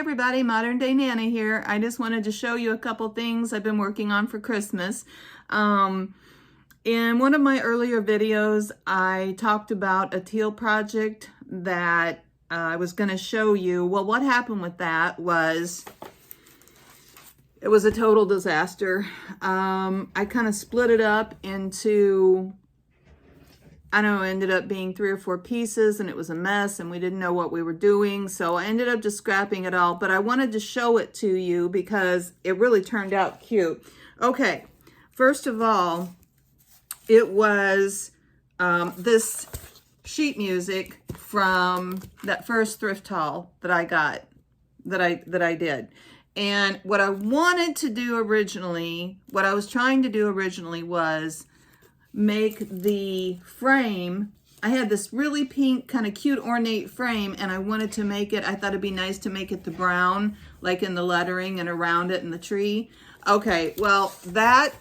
everybody, Modern Day Nana here. I just wanted to show you a couple things I've been working on for Christmas. In one of my earlier videos, I talked about a teal project that I was going to show you. Well, what happened with that was it was a total disaster. I kind of split it up into, I don't know, it ended up being 3 or 4 pieces, and it was a mess, and we didn't know what we were doing. So I ended up just scrapping it all, but I wanted to show it to you because it really turned out cute. Okay, first of all, it was this sheet music from that first thrift haul that I got, that I did. And what I wanted to do originally, what I was trying to do originally was make the frame. I had this really pink, kind of cute, ornate frame, and I wanted to make it, I thought it'd be nice to make it the brown, like in the lettering and around it in the tree. Okay, well, that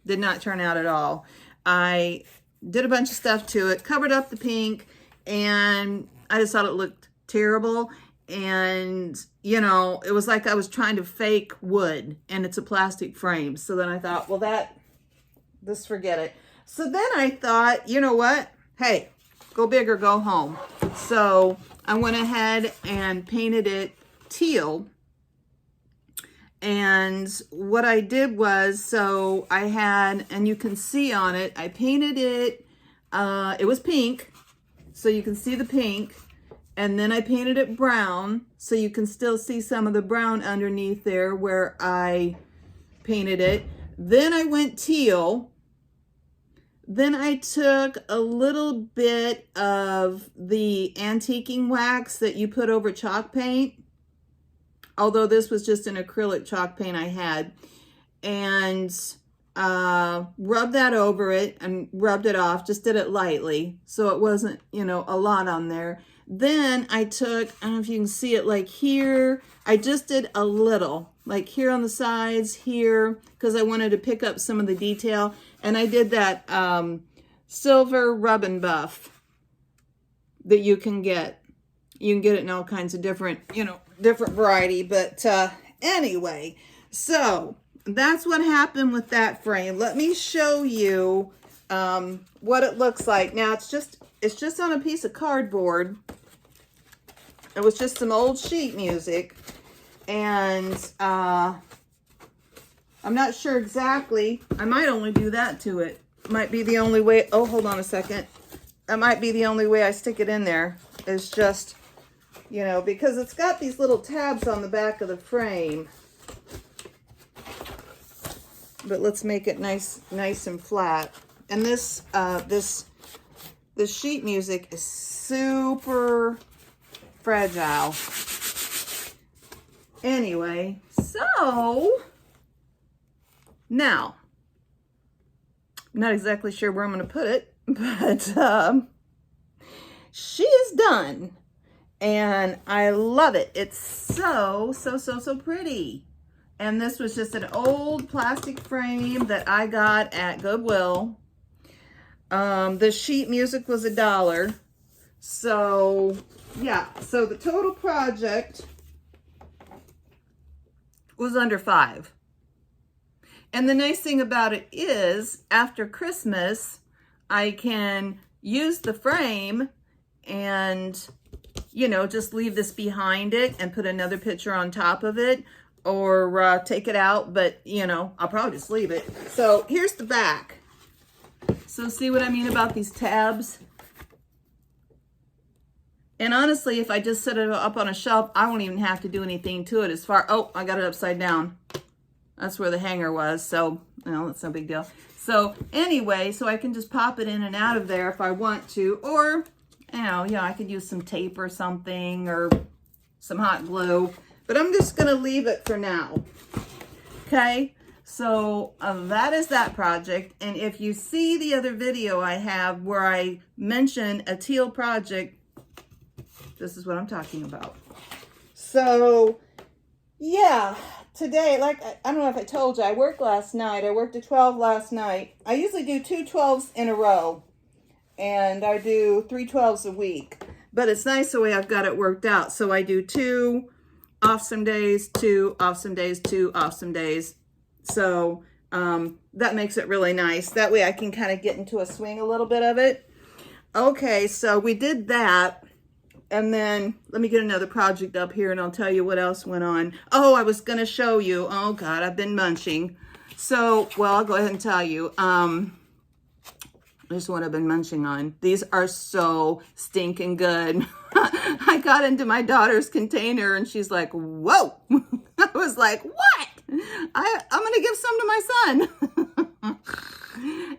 did not turn out at all. I did a bunch of stuff to it, covered up the pink, and I just thought it looked terrible. And, you know, it was like I was trying to fake wood, and it's a plastic frame. So then I thought, well, just forget it. So then I thought, you know what? Hey, go big or go home. So I went ahead and painted it teal. And what I did was, so I had, and you can see on it, I painted it, it was pink, so you can see the pink. And then I painted it brown, so you can still see some of the brown underneath there where I painted it. Then I went teal. Then I took a little bit of the antiquing wax that you put over chalk paint, although this was just an acrylic chalk paint I had, and rubbed that over it and rubbed it off, just did it lightly, so it wasn't, you know, a lot on there. Then I took, I don't know if you can see it, like here, I just did a little, like here on the sides, here, because I wanted to pick up some of the detail. And I did that silver rub and buff that you can get. You can get it in all kinds of different, you know, different variety. But anyway, so that's what happened with that frame. Let me show you what it looks like. Now it's just on a piece of cardboard. It was just some old sheet music, and I'm not sure exactly. I might only do that to it. Might be the only way. Oh, hold on a second. That might be the only way I stick it in there, is just, you know, because it's got these little tabs on the back of the frame. But let's make it nice and flat. And this sheet music is super fragile. Anyway, so now, I'm not exactly sure where I'm going to put it, but she is done, and I love it. It's so pretty. And this was just an old plastic frame that I got at Goodwill. The sheet music was $1. So yeah, so the total project was under $5. And the nice thing about it is, after Christmas, I can use the frame and, you know, just leave this behind it and put another picture on top of it, or take it out, but, you know, I'll probably just leave it. So here's the back. So see what I mean about these tabs? And honestly, if I just set it up on a shelf, I won't even have to do anything to it as far, oh, I got it upside down. That's where the hanger was, so, well, that's no big deal. So anyway, so I can just pop it in and out of there if I want to, or, you know, I could use some tape or something, or some hot glue, but I'm just gonna leave it for now, okay? So that is that project. And if you see the other video I have where I mention a teal project, this is what I'm talking about. So yeah, today, like, I don't know if I told you, I worked last night. I worked a 12 last night. I usually do 2 12s in a row, and I do 3 12s a week. but it's nice the way I've got it worked out. So I do 2 off some days, 2 off some days, 2 off some days. So that makes it really nice. That way I can kind of get into a swing a little bit of it. Okay, so we did that. And then let me get another project up here and I'll tell you what else went on. Oh, I was going to show you. Oh, God, I've been munching. So, well, I'll go ahead and tell you. This is what I've been munching on. These are so stinking good. I got into my daughter's container and she's like, whoa. I was like, what? I'm going to give some to my son.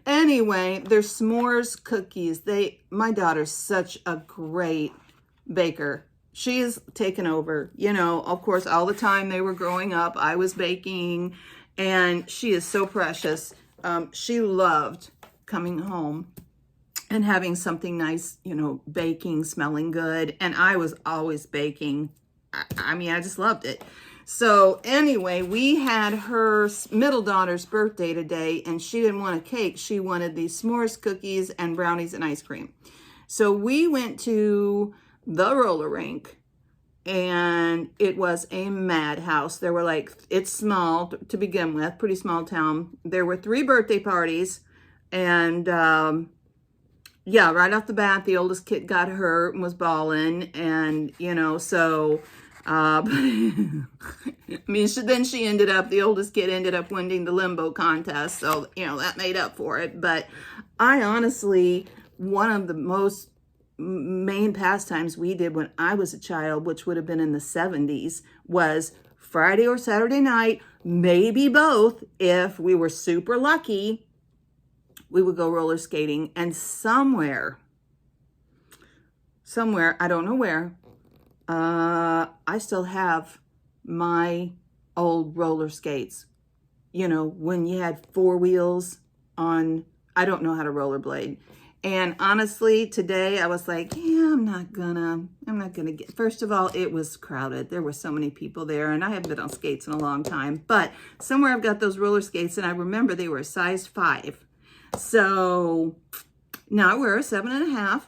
Anyway, they're s'mores cookies. My daughter's such a great baker. She's taken over. You know, of course, all the time they were growing up, I was baking, and she is so precious. She loved coming home and having something nice, you know, baking, smelling good. And I was always baking. I mean, I just loved it. So anyway, we had her middle daughter's birthday today, and she didn't want a cake. She wanted these s'mores cookies and brownies and ice cream. So we went to the roller rink, and it was a madhouse. There were like, it's small to begin with, pretty small town. There were 3 birthday parties, and yeah, right off the bat, the oldest kid got hurt and was bawling, and you know, so I mean, then she ended up, the oldest kid ended up winning the limbo contest, so you know, that made up for it. But I honestly, one of the most main pastimes we did when I was a child, which would have been in the 70s, was Friday or Saturday night, maybe both, if we were super lucky, we would go roller skating. And somewhere, I don't know where, I still have my old roller skates. You know, when you had 4 wheels on, I don't know how to rollerblade. And honestly, today I was like, yeah, I'm not gonna get, first of all, it was crowded. There were so many people there, and I haven't been on skates in a long time, but somewhere I've got those roller skates, and I remember they were a size 5. So now I wear a 7.5.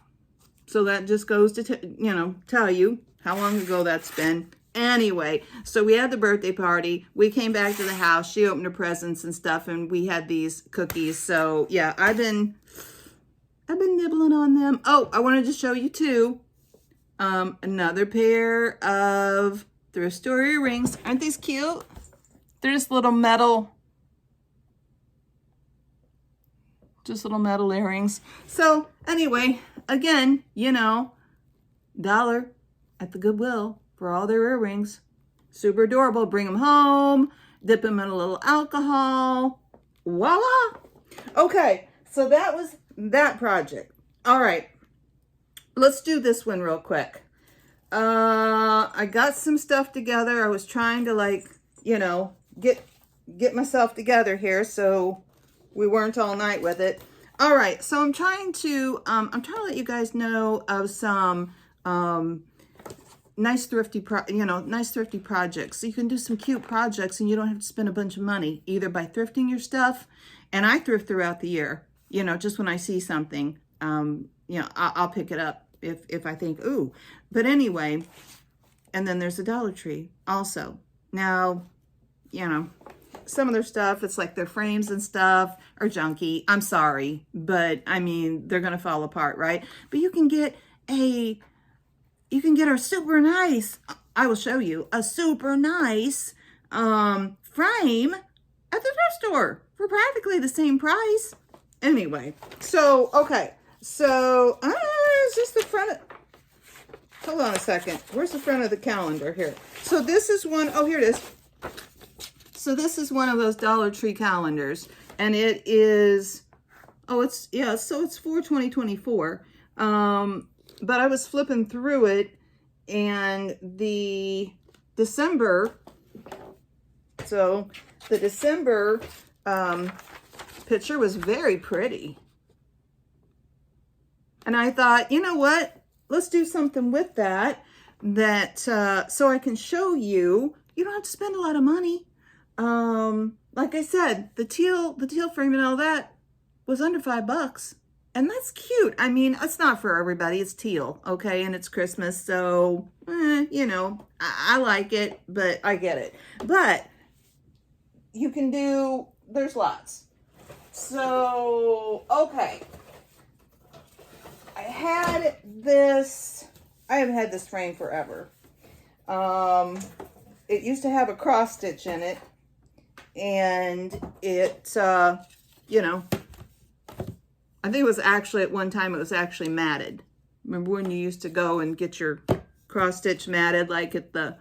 So that just goes to, you know, tell you how long ago that's been. Anyway, so we had the birthday party. We came back to the house. She opened her presents and stuff, and we had these cookies. So yeah, I've been nibbling on them. Oh, I wanted to show you too. Another pair of thrift store earrings. Aren't these cute? They're just little metal earrings. So anyway, again, you know, $1 at the Goodwill for all their earrings. Super adorable. Bring them home, dip them in a little alcohol. Voila. Okay, so that was that project. All right, let's do this one real quick. I got some stuff together. I was trying to, like, you know, get myself together here so we weren't all night with it. All right, so I'm trying to let you guys know of some nice thrifty projects. So you can do some cute projects and you don't have to spend a bunch of money, either by thrifting your stuff, and I thrift throughout the year. You know, just when I see something, you know, I'll pick it up if I think, ooh. But anyway, and then there's the Dollar Tree also. Now, you know, some of their stuff, it's like their frames and stuff are junky. I'm sorry, but I mean, they're going to fall apart, right? But you can get a super nice, I will show you, a super nice frame at the thrift store for practically the same price. Anyway, so, okay. So, it's just the front of, hold on a second. Where's the front of the calendar here? So this is one, oh, here it is. So this is one of those Dollar Tree calendars, and it is, oh, it's, yeah, so it's for 2024. But I was flipping through it, and the December, so the December picture was very pretty. And I thought, you know what? Let's do something with that so I can show you. You don't have to spend a lot of money. Like I said, the teal frame and all that was under $5. And that's cute. I mean, it's not for everybody. It's teal, okay? And it's Christmas, so, you know, I like it, but I get it. But you can do, there's lots. So, okay. I had this, I haven't had this frame forever. It used to have a cross stitch in it, and it, you know, I think it was actually, at one time, it was actually matted. Remember when you used to go and get your cross stitch matted, like at the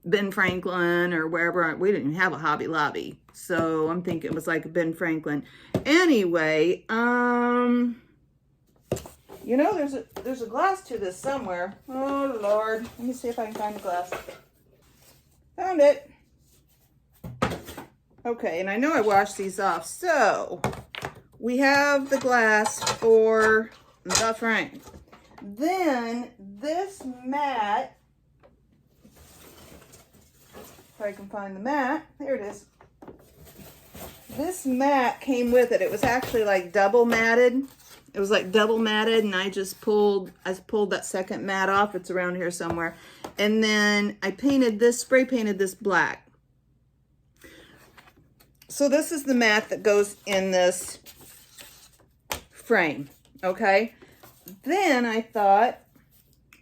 Ben Franklin or wherever? We didn't have a Hobby Lobby, so I'm thinking it was like a Ben Franklin. Anyway, you know, there's a glass to this somewhere. Oh, Lord. Let me see if I can find the glass. Found it. Okay, and I know I washed these off. So, we have the glass for the frame. Then, this mat, if I can find the mat. There it is. This mat came with it. It was actually like double matted. It was like double matted, and I pulled that second mat off. It's around here somewhere. And then I painted this, spray painted this black. So this is the mat that goes in this frame, okay? Then I thought,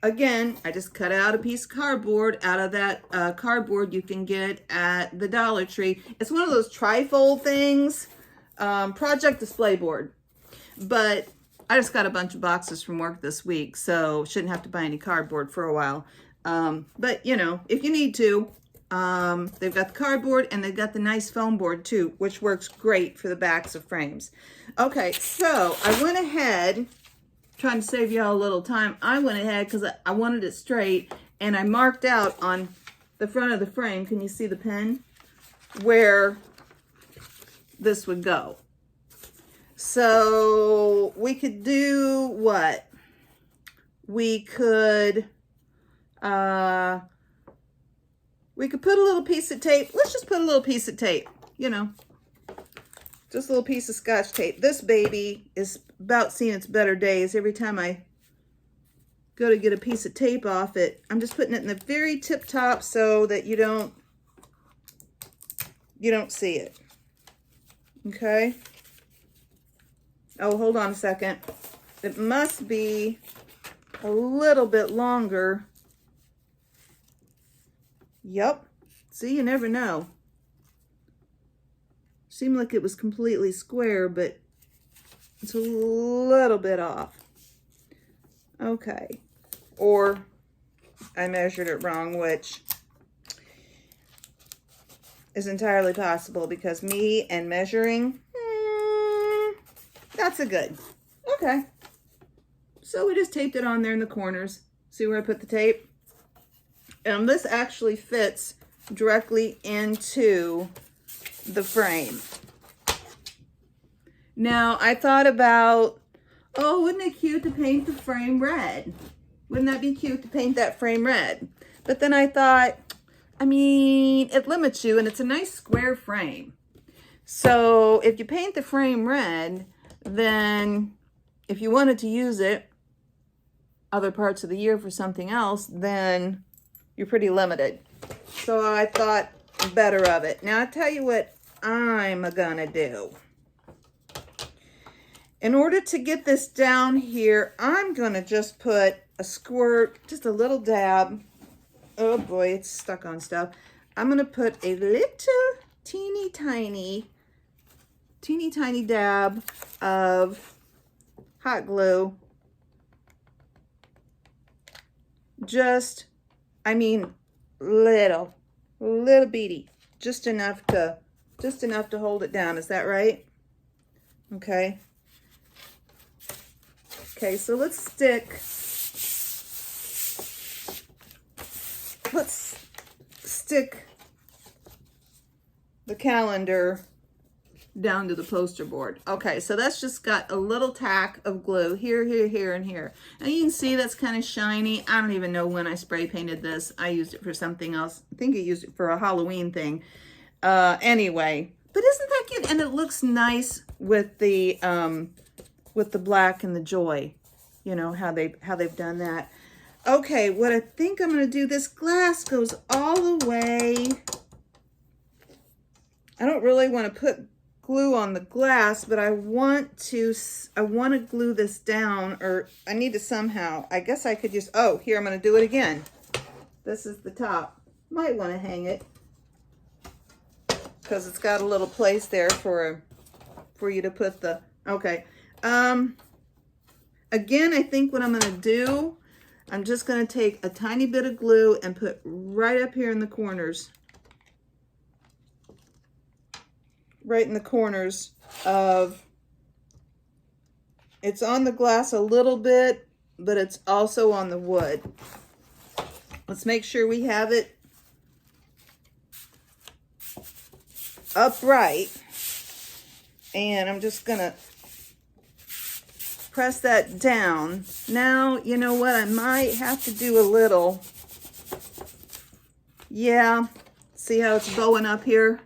again, I just cut out a piece of cardboard out of that cardboard you can get at the Dollar Tree. It's one of those trifold things, project display board. But I just got a bunch of boxes from work this week, so shouldn't have to buy any cardboard for a while. But, you know, if you need to, they've got the cardboard and they've got the nice foam board too, which works great for the backs of frames. Okay, so I went ahead, trying to save y'all a little time. I went ahead because I wanted it straight, and I marked out on the front of the frame, can you see the pen, where this would go. So we could do what? We could put a little piece of tape. Let's just put a little piece of tape, you know, just a little piece of Scotch tape. This baby is about seeing its better days. Every time I go to get a piece of tape off it, I'm just putting it in the very tip top so that you don't see it. Okay. Oh, hold on a second. It must be a little bit longer. Yep. See, you never know. Seemed like it was completely square, but it's a little bit off. Okay. Or I measured it wrong, which is entirely possible because me and measuring, not so good. Okay. So we just taped it on there in the corners. See where I put the tape? This actually fits directly into the frame. Now, I thought about, oh, wouldn't it cute to paint the frame red? Wouldn't that be cute to paint that frame red? But then I thought, I mean, it limits you, and it's a nice square frame. So if you paint the frame red, then if you wanted to use it other parts of the year for something else, then you're pretty limited. So I thought better of it. Now, I'll tell you what I'm gonna do. In order to get this down here, I'm gonna just put a squirt, just a little dab. Oh boy, it's stuck on stuff. I'm gonna put a little teeny tiny dab of hot glue. Just, I mean, little bitty, just enough to hold it down. Is that right? Okay. Okay, so let's stick the calendar down to the poster board. Okay, so that's just got a little tack of glue here, here, and here. And you can see that's kind of shiny. I don't even know when I spray painted this. I used it for something else. I think I used it for a Halloween thing. Anyway, but isn't that cute? And it looks nice with the with the black and the joy. You know, how they've done that. Okay, what I think I'm going to do, this glass goes all the way. I don't really want to put glue on the glass, but I want to glue this down, or I need to somehow, I guess I could just, oh, here, I'm going to do it again. This is the top. Might want to hang it because it's got a little place there for you to put the, okay. Again, I think what I'm going to do, I'm just going to take a tiny bit of glue and put right up here in the corners. Right in the corners of, it's on the glass a little bit, but it's also on the wood. Let's make sure we have it upright. And I'm just going to press that down. Now, you know what? I might have to do a little. Yeah. See how it's bowing up here?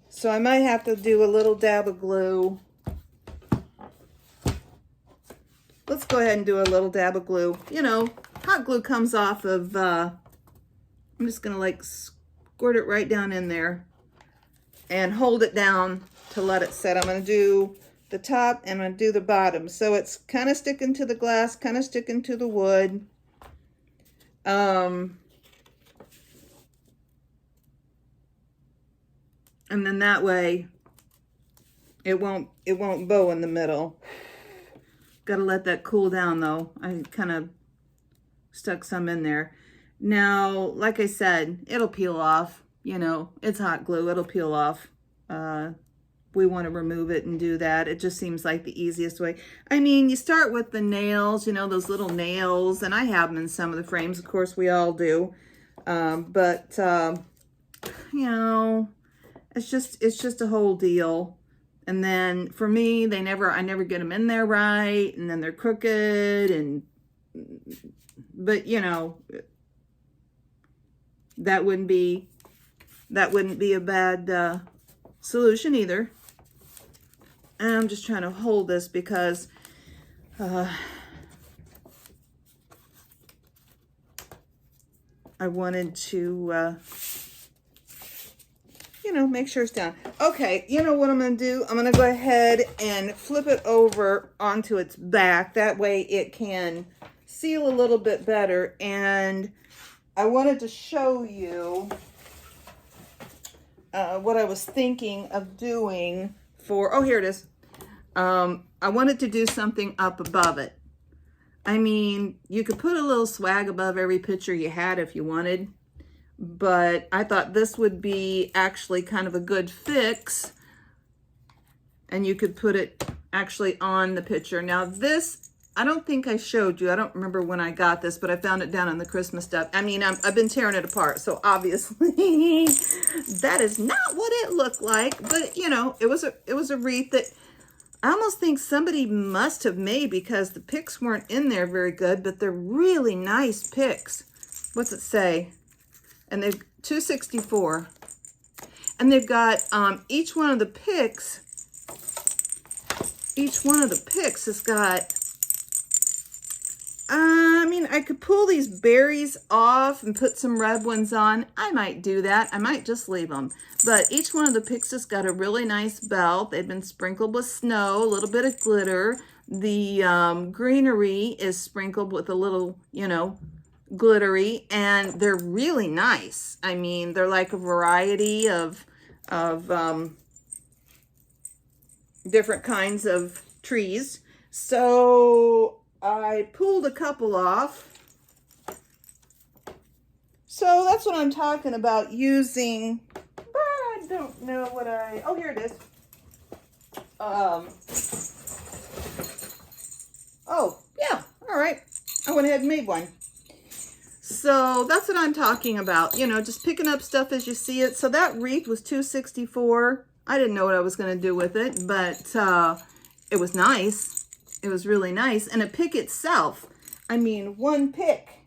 So I might have to do a little dab of glue. Let's go ahead and do a little dab of glue. You know, hot glue comes off of, I'm just going to like squirt it right down in there and hold it down to let it set. I'm going to do the top and I'm going to do the bottom. So it's kind of sticking to the glass, kind of sticking to the wood. And then that way it won't bow in the middle. Got to let that cool down though. I kind of stuck some in there. Now, like I said, it'll peel off. You know, it's hot glue. It'll peel off. We want to remove it and do that. It just seems like the easiest way. I mean, you start with the nails, you know, those little nails, and I have them in some of the frames. Of course, we all do. You know, it's just a whole deal. And then for me, I never get them in there right, and then they're crooked, but you know, that wouldn't be a bad solution either. And I'm just trying to hold this because I wanted to you know, make sure it's down. Okay, you know what I'm going to do? I'm going to go ahead and flip it over onto its back. That way it can seal a little bit better. And I wanted to show you what I was thinking of doing for, oh, here it is. I wanted to do something up above it. I mean, you could put a little swag above every picture you had if you wanted, but I thought this would be actually kind of a good fix, and you could put it actually on the picture. Now this, I don't think I showed you. I don't remember when I got this, but I found it down in the Christmas stuff. I mean, I've been tearing it apart, so obviously that is not what it looked like. But you know, it was a wreath that I almost think somebody must have made, because the picks weren't in there very good, but they're really nice picks. What's it say? And they've 264, and they've got each one of the picks has got, I mean, I could pull these berries off and put some red ones on. I might do that. I might just leave them. But each one of the picks has got a really nice belt. They've been sprinkled with snow, a little bit of glitter. The greenery is sprinkled with a little, you know, glittery, and they're really nice. I mean, they're like a variety of different kinds of trees. So I pulled a couple off. So that's what I'm talking about using. But I don't know what oh, here it is. Oh, yeah, all right. I went ahead and made one. So that's what I'm talking about, you know, just picking up stuff as you see it. So that wreath was $264. I didn't know what I was going to do with it, but it was nice. It was really nice. And a pick itself, I mean, one pick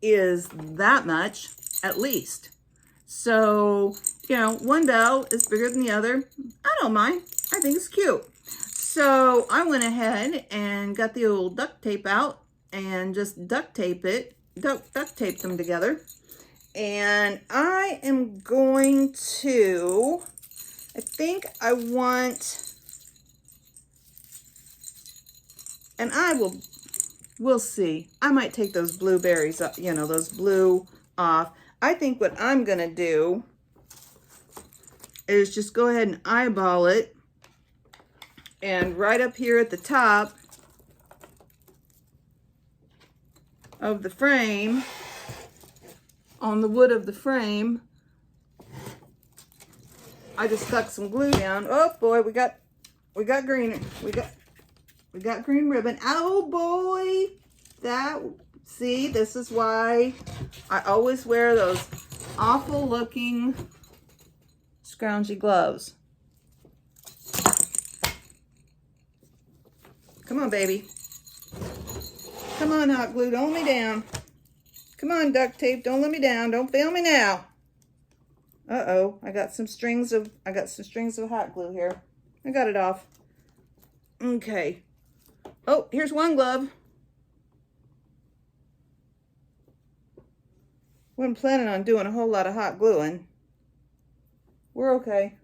is that much at least. So, you know, one bell is bigger than the other. I don't mind. I think it's cute. So I went ahead and got the old duct tape out and just duct tape them together. And I am going to, I think I want, and we'll see. I might take those blueberries, you know, those blue off. I think what I'm gonna do is just go ahead and eyeball it. And right up here at the top of the frame, on the wood of the frame, I just stuck some glue down. Oh boy, we got green. We got green ribbon. Oh boy, see, this is why I always wear those awful looking scroungy gloves. Come on, baby. Come on, hot glue, don't let me down. Come on, duct tape, don't let me down. Don't fail me now. Uh-oh, I got some strings of hot glue here. I got it off. Okay. Oh, here's one glove. Wasn't planning on doing a whole lot of hot gluing. We're okay.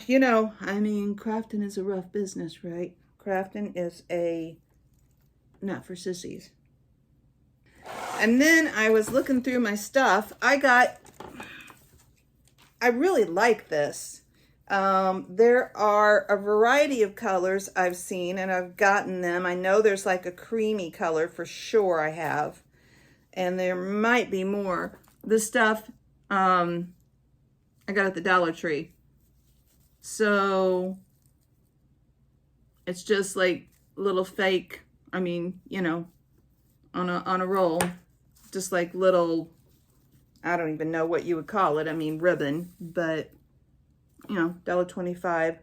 You know, I mean, crafting is a rough business, right? Crafting is not for sissies. And then I was looking through my stuff. I really like this. There are a variety of colors I've seen and I've gotten them. I know there's like a creamy color for sure I have. And there might be more. This stuff, I got at the Dollar Tree. So it's just like little fake, I mean, you know, on a roll, just like little, I don't even know what you would call it. I mean, ribbon, but you know, $1.25.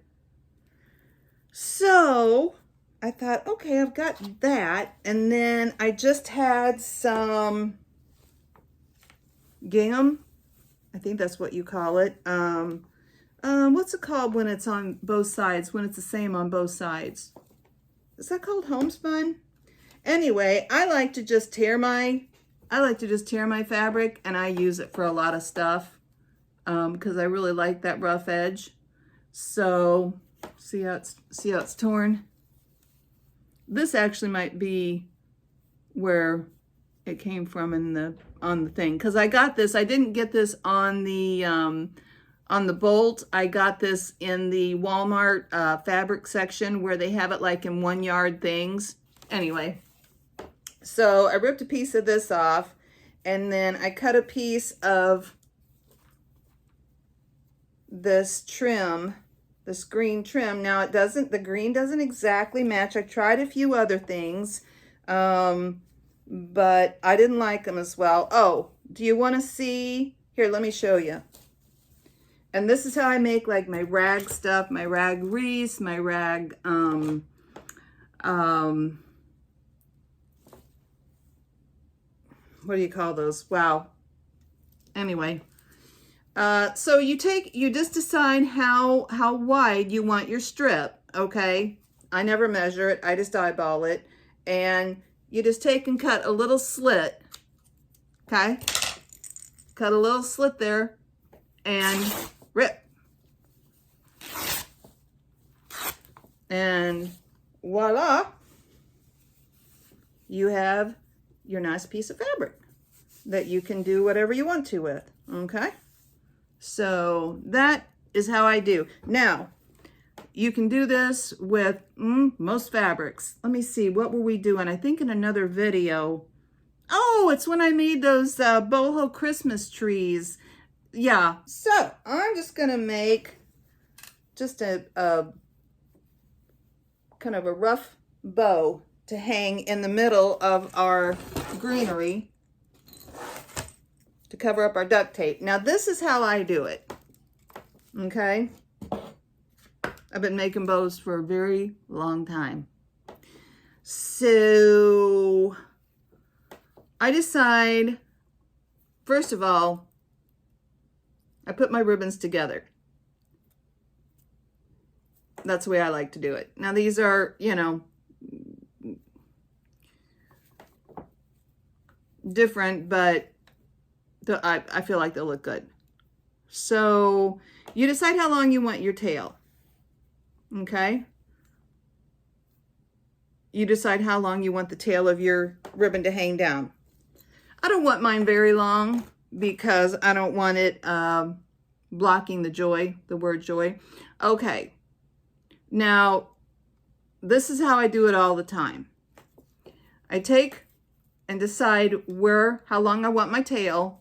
So I thought, okay, I've got that. And then I just had some gingham. I think that's what you call it. What's it called when it's on both sides, when it's the same on both sides? Is that called homespun? Anyway, I like to just tear my fabric, and I use it for a lot of stuff because I really like that rough edge. So see how it's torn? This actually might be where it came from on the thing, because I got this. I didn't get this on the bolt. I got this in the Walmart fabric section where they have it like in 1 yard things. Anyway, so I ripped a piece of this off, and then I cut a piece of this trim, this green trim. Now the green doesn't exactly match. I tried a few other things, but I didn't like them as well. Oh, do you want to see? Here, let me show you. And this is how I make like my rag stuff, my rag wreaths, my rag, what do you call those? Wow. Anyway, so you just decide how wide you want your strip, okay? I never measure it, I just eyeball it. And you just take and cut a little slit, okay? Cut a little slit there and rip. And voila, you have your nice piece of fabric that you can do whatever you want to with, okay? So that is how I do. Now, you can do this with most fabrics. Let me see, what were we doing? I think in another video. Oh, it's when I made those boho Christmas trees. Yeah, so I'm just gonna make just a kind of a rough bow to hang in the middle of our greenery to cover up our duct tape. Now this is how I do it, okay? I've been making bows for a very long time. So I decide, first of all, I put my ribbons together. That's the way I like to do it. Now these are, you know, different, but I feel like they'll look good. So you decide how long you want your tail. Okay? You decide how long you want the tail of your ribbon to hang down. I don't want mine very long because I don't want it blocking the joy, the word joy. Okay. Now, this is how I do it all the time. I take and decide how long I want my tail,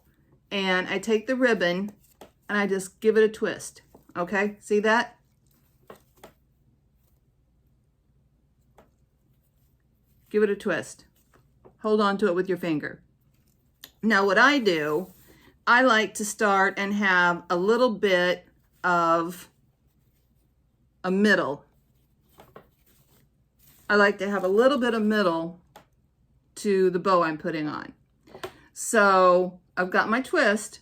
and I take the ribbon and I just give it a twist. Okay, see that? Give it a twist. Hold on to it with your finger. Now what I do, I like to start and have a little bit of a middle. I like to have a little bit of middle to the bow I'm putting on. So I've got my twist.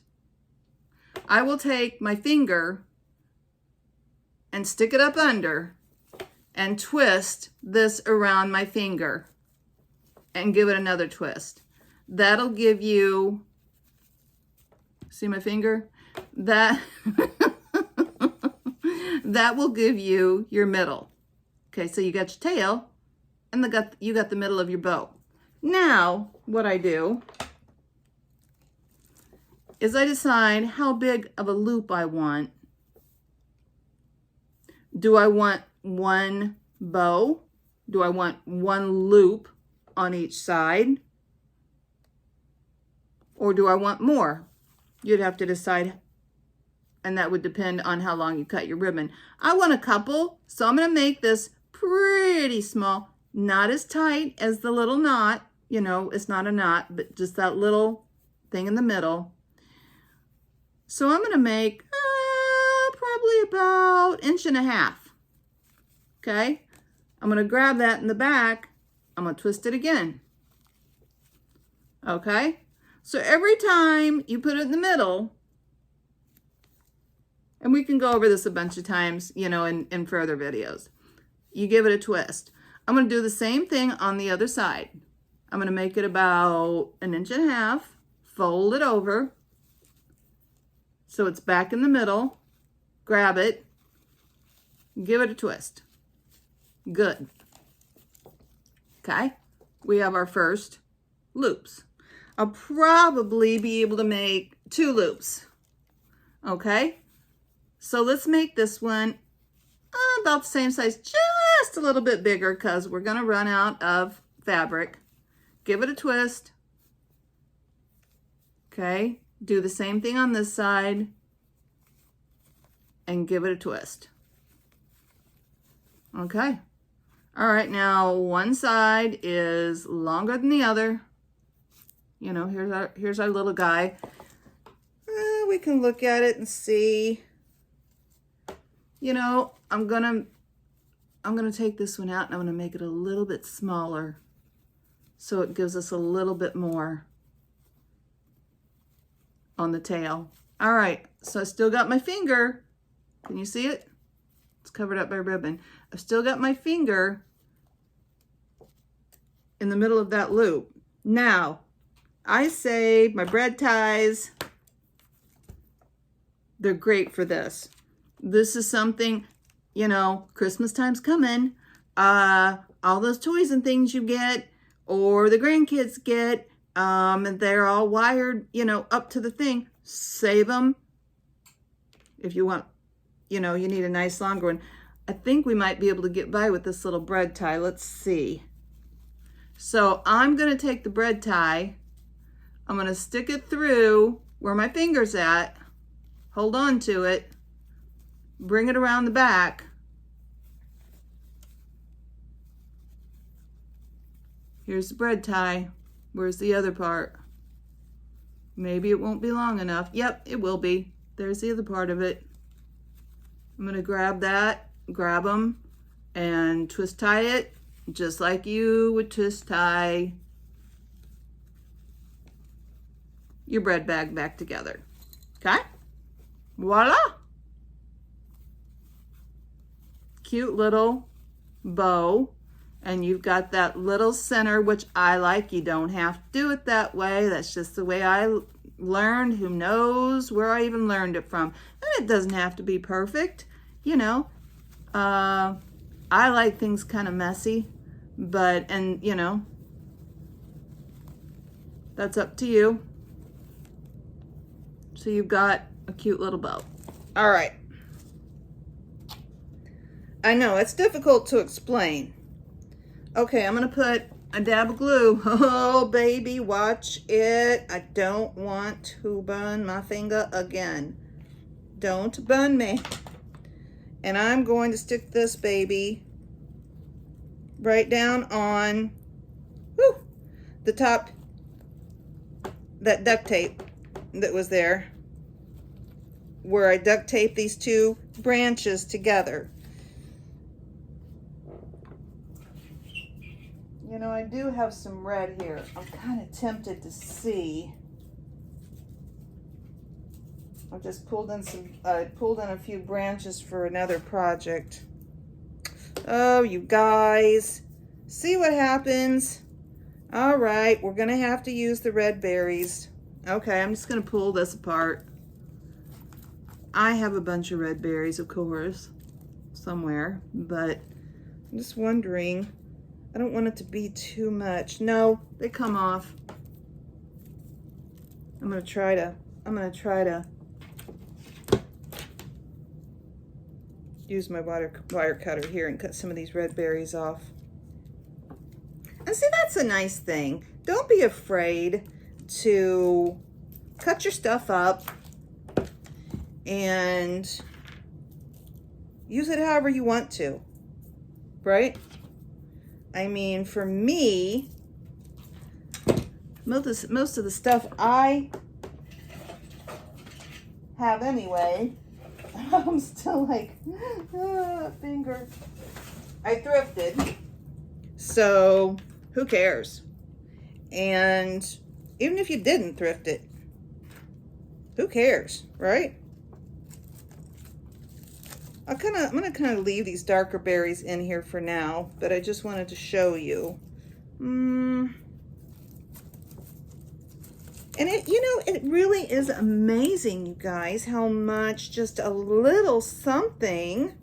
I will take my finger and stick it up under and twist this around my finger and give it another twist. That'll give you, see my finger? That will give you your middle. Okay, so you got your tail and you got the middle of your bow. Now, what I do is I decide how big of a loop I want. Do I want one bow? Do I want one loop on each side? Or do I want more? You'd have to decide, and that would depend on how long you cut your ribbon. I want a couple, so I'm going to make this pretty small, not as tight as the little knot. You know, it's not a knot, but just that little thing in the middle. So I'm going to make probably about 1.5 inches. Okay, I'm going to grab that in the back. I'm going to twist it again. Okay, so every time you put it in the middle, and we can go over this a bunch of times, you know, in further videos, you give it a twist. I'm going to do the same thing on the other side. I'm going to make it about 1.5 inches, fold it over, so it's back in the middle, grab it, give it a twist. Good. Okay, we have our first loops. I'll probably be able to make 2 loops. Okay, so let's make this one about the same size, just a little bit bigger because we're going to run out of fabric. Give it a twist. Okay, do the same thing on this side and give it a twist. Okay. All right, now one side is longer than the other. You know, here's our little guy. We can look at it and see. You know, I'm gonna take this one out and I'm gonna make it a little bit smaller, so it gives us a little bit more on the tail. All right, so I still got my finger. Can you see it? It's covered up by ribbon. I've still got my finger in the middle of that loop. Now, I say my bread ties, they're great for this. This is something, you know, Christmas time's coming. All those toys and things you get, or the grandkids get, and they're all wired, you know, up to the thing. Save them. If you want, you know, you need a nice longer one. I think we might be able to get by with this little bread tie. Let's see. So I'm going to take the bread tie. I'm going to stick it through where my finger's at. Hold on to it. Bring it around the back. Here's the bread tie. Where's the other part? Maybe it won't be long enough. Yep, it will be. There's the other part of it. I'm going to grab that, grab them, and twist tie it just like you would twist tie your bread bag back together. Okay? Voila! cute little bow, and you've got that little center, which I like. You don't have to do it that way. That's just the way I learned. Who knows where I even learned it from? And it doesn't have to be perfect, you know. I like things kind of messy, but, and you know, that's up to you. So you've got a cute little bow. All right. I know, it's difficult to explain. Okay, I'm gonna put a dab of glue. Oh, baby, watch it. I don't want to burn my finger again. Don't burn me. And I'm going to stick this baby right down on the top, that duct tape that was there, where I duct tape these two branches together. You know, I do have some red here. I'm kind of tempted to see. I just pulled in a few branches for another project. Oh, you guys, see what happens. All right, we're gonna have to use the red berries. Okay, I'm just gonna pull this apart. I have a bunch of red berries, of course, somewhere, but I'm just wondering, I don't want it to be too much. No, they come off. I'm gonna try to use my wire cutter here and cut some of these red berries off. And see, that's a nice thing. Don't be afraid to cut your stuff up and use it however you want to, right? I mean, for me, most of the stuff I have anyway, I'm still like, finger. I thrifted, so who cares? And even if you didn't thrift it, who cares, right? I'm gonna kind of leave these darker berries in here for now, but I just wanted to show you. And it, you know, it really is amazing, you guys, how much just a little something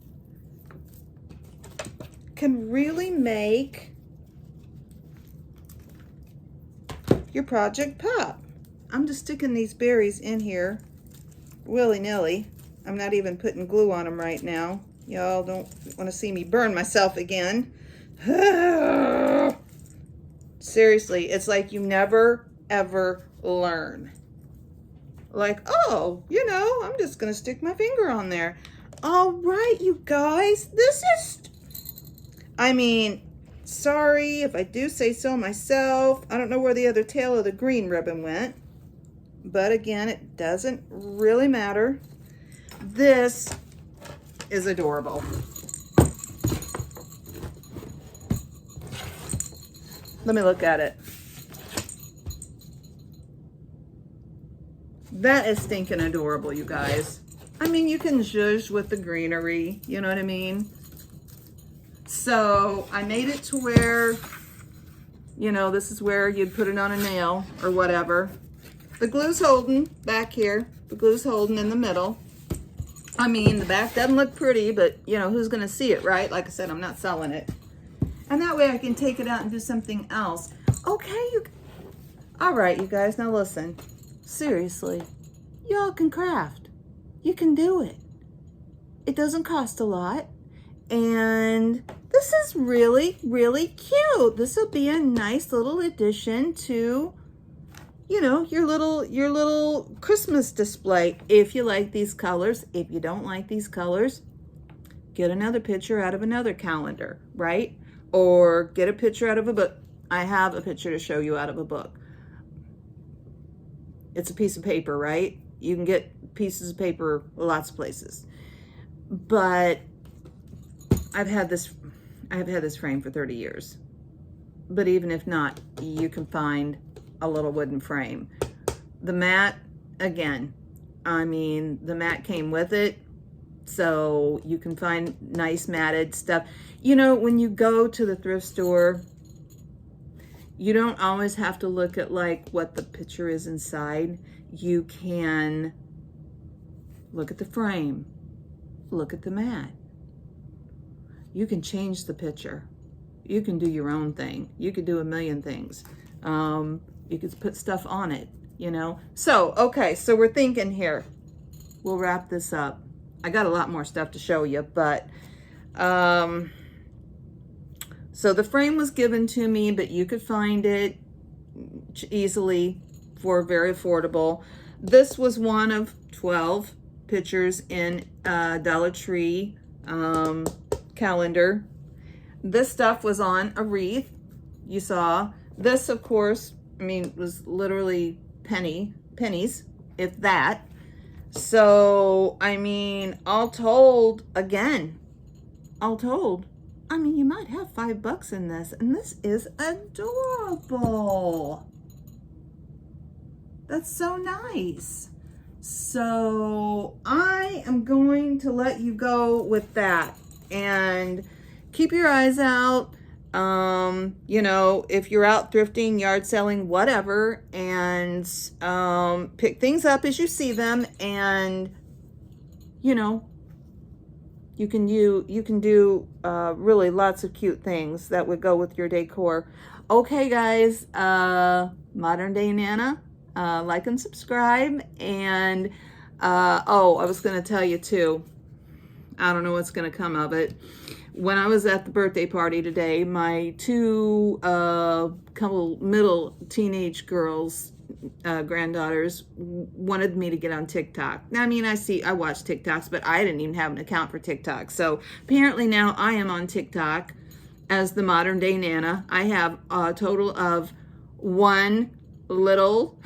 can really make your project pop. I'm just sticking these berries in here willy-nilly. I'm not even putting glue on them right now. Y'all don't want to see me burn myself again. Seriously, it's like you never, ever learn. Like, oh, you know, I'm just going to stick my finger on there. All right, you guys, this is, I mean, sorry if I do say so myself. I don't know where the other tail of the green ribbon went. But again, it doesn't really matter. This is adorable. Let me look at it. That is stinking adorable, you guys. I mean, you can zhuzh with the greenery, you know what I mean? So I made it to where, you know, this is where you'd put it on a nail or whatever. The glue's holding back here. The glue's holding in the middle. I mean, the back doesn't look pretty, but you know, who's gonna see it, right? Like I said, I'm not selling it. And that way I can take it out and do something else. Okay, all right, you guys, now listen. Seriously, y'all can craft. You can do it. It doesn't cost a lot. And this is really, really cute. This will be a nice little addition to, you know, your little Christmas display. If you like these colors, if you don't like these colors, get another picture out of another calendar, right? Or get a picture out of a book. I have a picture to show you out of a book. It's a piece of paper, right? You can get pieces of paper lots of places. But I've had this frame for 30 years. But even if not, you can find a little wooden frame. The mat, again, I mean, the mat came with it. So you can find nice matted stuff. You know, when you go to the thrift store, you don't always have to look at like what the picture is inside. You can look at the frame, look at the mat. You can change the picture. You can do your own thing. You could do a million things. You could put stuff on it, you know? So, okay, so we're thinking here. We'll wrap this up. I got a lot more stuff to show you, but, so the frame was given to me, but you could find it easily for very affordable. This was one of 12 pictures in Dollar Tree calendar. This stuff was on a wreath. You saw this, of course, I mean, was literally pennies, if that. So, I mean, all told, I mean, you might have $5 in this, and this is adorable. That's so nice. So I am going to let you go with that, and keep your eyes out. You know, if you're out thrifting, yard selling, whatever, and pick things up as you see them, and you know, you can do really lots of cute things that would go with your decor. Okay, guys, Modern Day Nana, like and subscribe, and oh, I was going to tell you too, I don't know what's going to come of it. When I was at the birthday party today, my two couple middle teenage girls, granddaughters, wanted me to get on TikTok. Now, I mean, I watch TikToks, but I didn't even have an account for TikTok. So apparently now I am on TikTok as the Modern Day Nana. I have a total of one little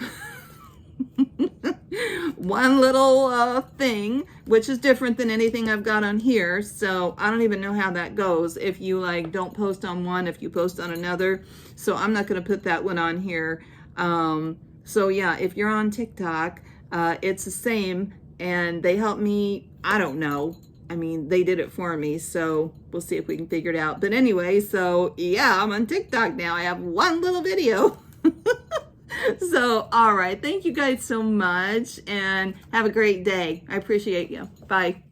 thing, which is different than anything I've got on here. So I don't even know how that goes. If you like don't post on one, if you post on another. So I'm not going to put that one on here. So yeah, if you're on TikTok, it's the same, and they help me. I don't know. I mean, they did it for me, so we'll see if we can figure it out. But anyway, so yeah, I'm on TikTok now. I have one little video. So, all right. Thank you guys so much, and have a great day. I appreciate you. Bye.